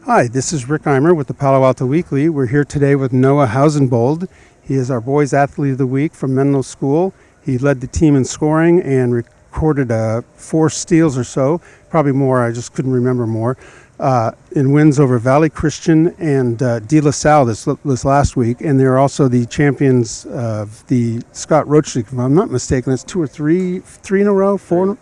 Hi, this is Rick Eymer with the Palo Alto Weekly. We're here today with Noah Housenbold. He is our Boys Athlete of the Week from Menlo School. He led the team in scoring and recorded 4 steals or so, probably more, I just couldn't remember more, in wins over Valley Christian and De La Salle this last week. And they're also the champions of the Scott Roach League. If I'm not mistaken, that's 2 or 3 in a row? 4?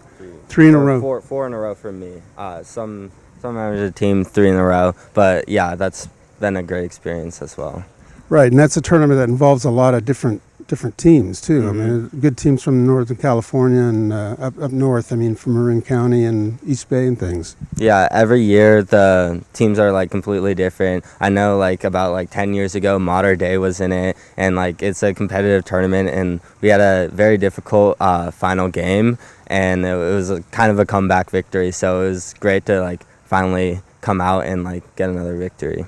Three in a row. Four in a row for me. Some members of the team 3 in a row, but yeah, that's been a great experience as well. Right, and that's a tournament that involves a lot of different teams too. Mm-hmm. I mean, good teams from Northern California and up north. I mean, from Marin County and East Bay and things. Yeah, every year the teams are like completely different. I know like about 10 years ago, Mater Dei was in it, and like it's a competitive tournament, and we had a very difficult final game, and it was kind of a comeback victory. So it was great to like finally come out and like get another victory.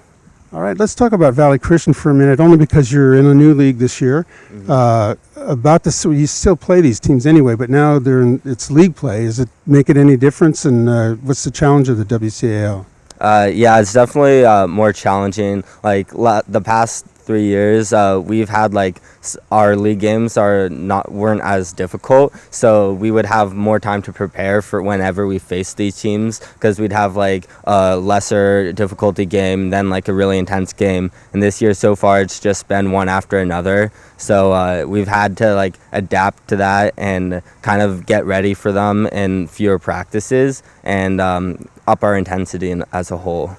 All right, let's talk about Valley Christian for a minute, only because you're in a new league this year. Mm-hmm. You still play these teams anyway, but now it's league play. Does it make it any difference, and what's the challenge of the WCAL? Yeah, it's definitely more challenging. Like the past 3 years, we've had like our league games weren't as difficult, so we would have more time to prepare for whenever we face these teams, because we'd have like a lesser difficulty game, then like a really intense game. And this year so far, it's just been one after another. So we've had to like adapt to that and kind of get ready for them in fewer practices and up our intensity as a whole.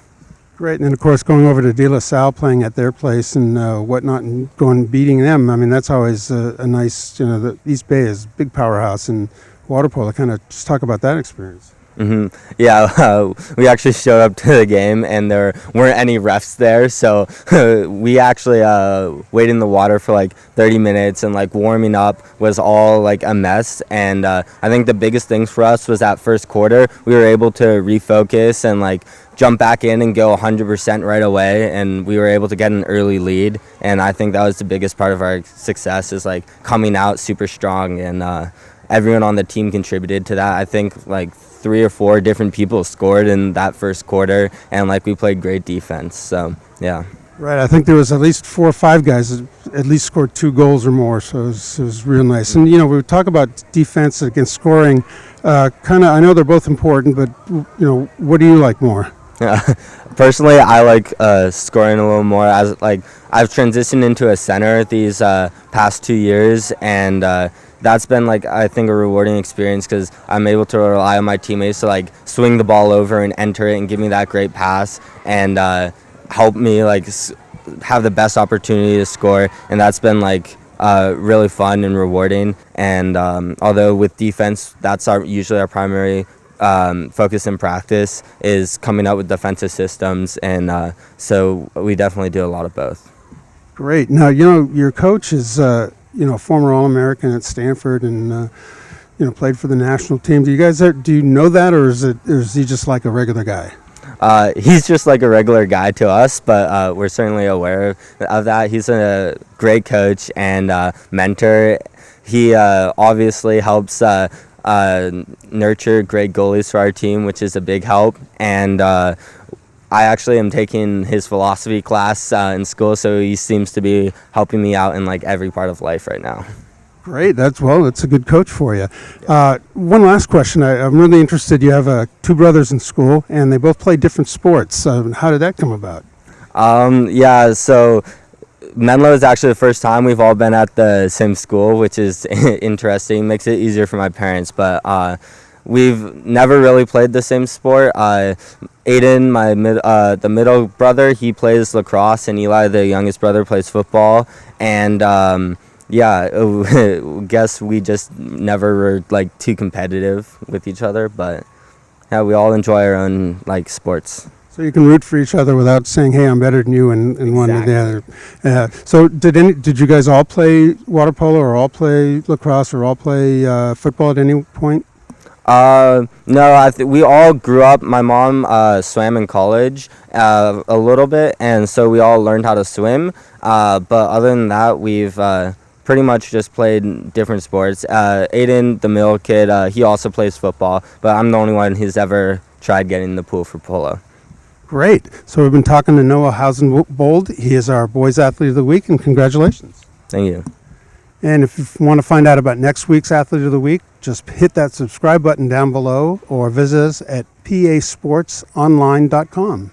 Great, and then of course going over to De La Salle, playing at their place and whatnot, and beating them. I mean, that's always a nice. The East Bay is a big powerhouse in water polo. Kind of just talk about that experience. Mm-hmm. Yeah, we actually showed up to the game and there weren't any refs there, so we actually waited in the water for like 30 minutes, and like warming up was all like a mess. And I think the biggest things for us was that first quarter we were able to refocus and like jump back in and go 100% right away, and we were able to get an early lead. And I think that was the biggest part of our success, is like coming out super strong, and everyone on the team contributed to that. I think like 3 or 4 different people scored in that first quarter, and like we played great defense. So yeah. Right, I think there was at least 4 or 5 guys that at least scored 2 goals or more, so it was real nice. And we talk about defense against scoring. I know they're both important, but what do you like more? Personally, I like scoring a little more, as like I've transitioned into a center these past 2 years, and that's been like I think a rewarding experience, because I'm able to rely on my teammates to like swing the ball over and enter it and give me that great pass, and help me like have the best opportunity to score. And that's been like really fun and rewarding. And although with defense, that's usually our primary focus in practice, is coming up with defensive systems, and so we definitely do a lot of both. Great. Now your coach is former All-American at Stanford, and played for the national team. Do you know that, or is he just like a regular guy? He's just like a regular guy to us, but we're certainly aware of that. He's a great coach and mentor. He obviously helps nurture great goalies for our team, which is a big help. And I actually am taking his philosophy class in school, so he seems to be helping me out in like every part of life right now. Great, that's a good coach for you. One last question. I'm really interested. You have 2 brothers in school, and they both play different sports. How did that come about? Yeah, so Menlo is actually the first time we've all been at the same school, which is interesting. Makes it easier for my parents, but we've never really played the same sport. Aiden, the middle brother, he plays lacrosse, and Eli, the youngest brother, plays football. And guess we just never were like too competitive with each other, but yeah, we all enjoy our own like sports. So you can root for each other without saying, "Hey, I'm better than you," and one or the other. So did you guys all play water polo, or all play lacrosse, or all play football at any point? No, we all grew up. My mom swam in college a little bit, and so we all learned how to swim. But other than that, we've pretty much just played different sports. Aiden, the middle kid, he also plays football, but I'm the only one who's ever tried getting in the pool for polo. Great. So we've been talking to Noah Housenbold. He is our Boys Athlete of the Week, and congratulations. Thank you. And if you want to find out about next week's Athlete of the Week, just hit that subscribe button down below or visit us at pasportsonline.com.